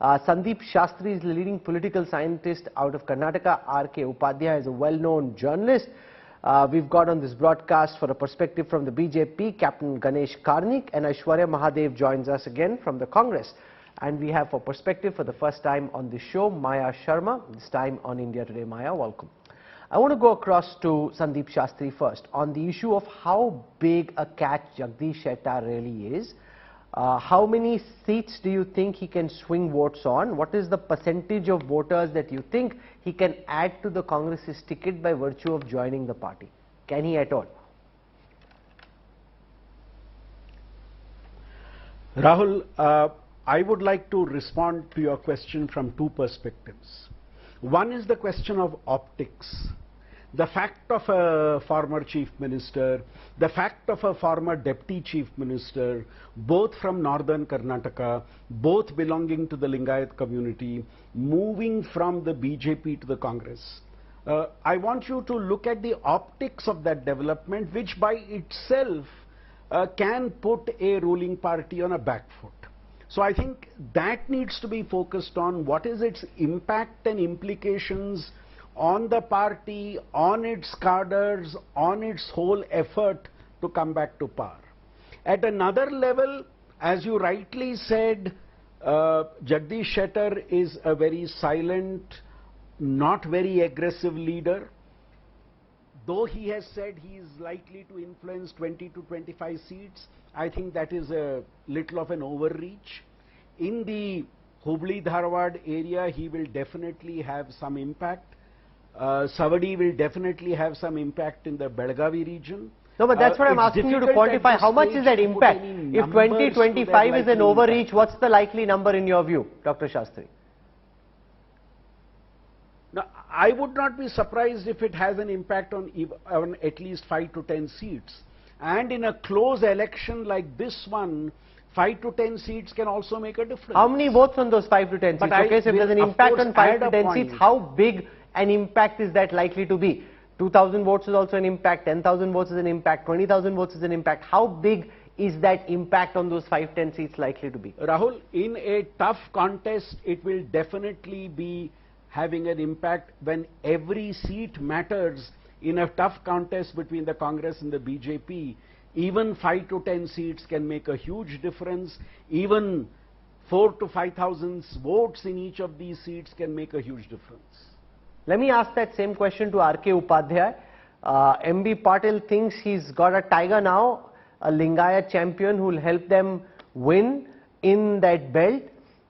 Sandeep Shastri is the leading political scientist out of Karnataka. R.K. Upadhyay is a well-known journalist. We've got on this broadcast for a perspective from the BJP, Captain Ganesh Karnik, and Aishwarya Mahadev joins us again from the Congress. And we have for perspective for the first time on the show, Maya Sharma, this time on India Today. Maya, welcome. I want to go across to Sandeep Shastri first on the issue of how big a catch Jagdish Shettar really is. How many seats do you think he can swing votes on? What is the percentage of voters that you think he can add to the Congress's ticket by virtue of joining the party? Can he at all? Rahul, I would like to respond to your question from two perspectives. One is the question of optics. The fact of a former chief minister, the fact of a former deputy chief minister, both from northern Karnataka, both belonging to the Lingayat community, moving from the BJP to the Congress. I want you to look at the optics of that development, which by itself can put a ruling party on a back foot. So I think that needs to be focused on what is its impact and implications on the party, on its cadres, on its whole effort to come back to power. At another level, as you rightly said, Jagdish Shettar is a very silent, not very aggressive leader. Though he has said he is likely to influence 20 to 25 seats, I think that is a little of an overreach. In the Hubli-Dharwad area, he will definitely have some impact. Savadi will definitely have some impact in the Belgavi region. No, but that's what I'm asking you to quantify. How much is that impact? If 2025 is an overreach, what's the likely number in your view, Dr. Shastri? Now, I would not be surprised if it has an impact on at least 5 to 10 seats. And in a close election like this one, 5 to 10 seats can also make a difference. How many votes on those 5 to 10 seats? Okay, so if there's an impact on 5 to 10 seats, how big an impact is that likely to be? 2,000 votes is also an impact, 10,000 votes is an impact, 20,000 votes is an impact. How big is that impact on those 5-10 seats likely to be? Rahul, in a tough contest, it will definitely be having an impact when every seat matters. In a tough contest between the Congress and the BJP, even 5 to 10 seats can make a huge difference. Even 4,000 to 5,000 votes in each of these seats can make a huge difference. Let me ask that same question to R.K. Upadhyay. M.B. Patil thinks he's got a tiger now, a Lingayat champion who will help them win in that belt.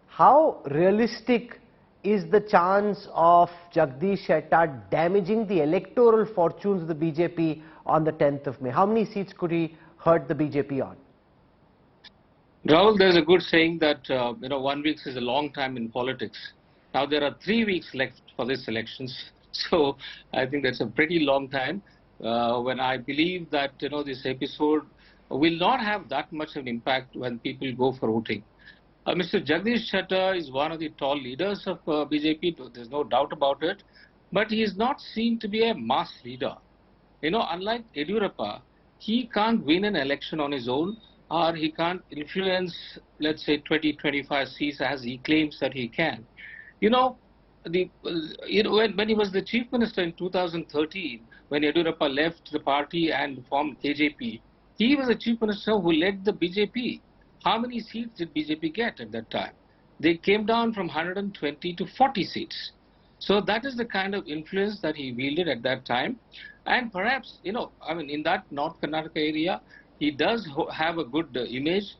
How realistic is the chance of Jagdish Shettar damaging the electoral fortunes of the BJP on the 10th of May? How many seats could he hurt the BJP on? Rahul, there's a good saying that 1 week is a long time in politics. Now there are 3 weeks left for these elections, so I think that's a pretty long time. When I believe that this episode will not have that much of an impact when people go for voting. Mr. Jagdish Shettar is one of the tall leaders of BJP. There's no doubt about it, but he is not seen to be a mass leader. Unlike Yediyurappa, he can't win an election on his own, or he can't influence, let's say, 20-25 seats as he claims that he can. When he was the chief minister in 2013, when Yediyurappa left the party and formed KJP, he was a chief minister who led the BJP. How many seats did BJP get at that time? They came down from 120 to 40 seats. So that is the kind of influence that he wielded at that time. And perhaps, in that North Karnataka area, he does have a good image.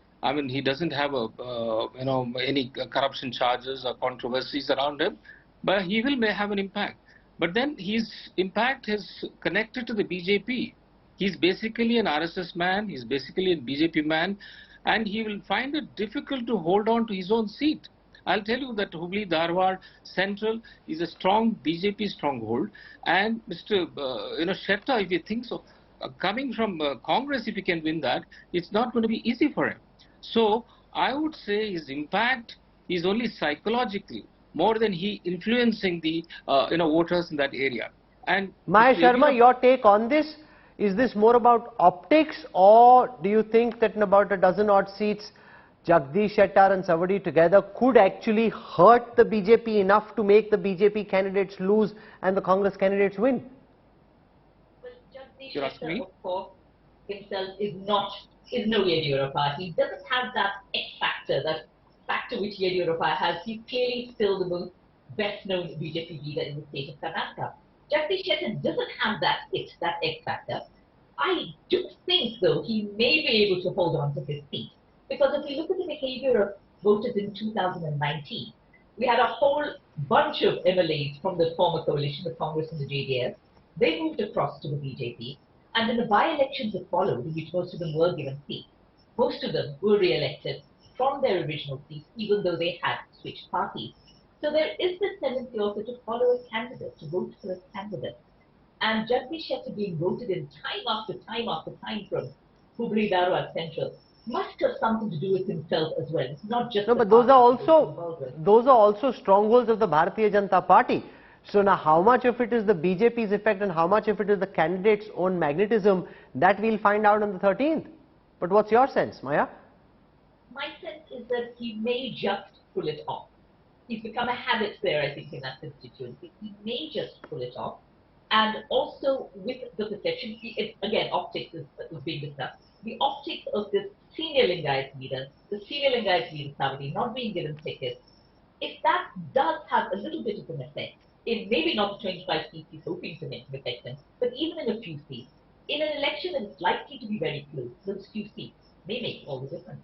He doesn't have any corruption charges or controversies around him, but he may have an impact. But then his impact is connected to the BJP. He's basically an RSS man, he's basically a BJP man, and he will find it difficult to hold on to his own seat. I'll tell you that Hubli-Dharwad Central is a strong BJP stronghold, and Mr. Shettar, if he thinks of coming from Congress, if he can win that, it's not going to be easy for him. So I would say his impact is only psychologically more than he influencing the voters in that area. And Maya Sharma, your take on this? Is this more about optics, or do you think that in about a dozen odd seats Jagdish Shettar and Savadi together could actually hurt the BJP enough to make the BJP candidates lose and the Congress candidates win? Well, Jagdish You ask me? Shettar, of course, himself is no Yediyurappa. He doesn't have that X factor, that factor which Yediyurappa has. He's clearly still the most best-known BJP leader in the state of Karnataka. Jagdish Shettar doesn't have that X factor. I do think, though, he may be able to hold on to his seat. Because if we look at the behavior of voters in 2019, we had a whole bunch of MLAs from the former coalition, the Congress and the JDS. They moved across to the BJP. And in the by-elections that followed, in which most of them were given seats, most of them were re-elected from their original seats, even though they had switched parties. So there is this tendency also to follow a candidate, to vote for a candidate. And Jagdish Shettar being voted in time after time after time from Hubli Dharwad Central must have something to do with himself as well. It's not just No, but those are also strongholds of the Bharatiya Janata Party. So now how much of it is the BJP's effect and how much of it is the candidate's own magnetism, that we'll find out on the 13th. But what's your sense, Maya? My sense is that he may just pull it off. He's become a habit there, I think, in that constituency. He may just pull it off. And also with the perception, again, optics is being discussed. The optics of this senior Lingayat leader, the senior Lingayat leader, Savadi, not being given tickets, if that does have a little bit of an effect, in maybe not the 25 seats he's hoping to make affect him, but even in a few seats, in an election that is likely to be very close, those few seats may make all the difference.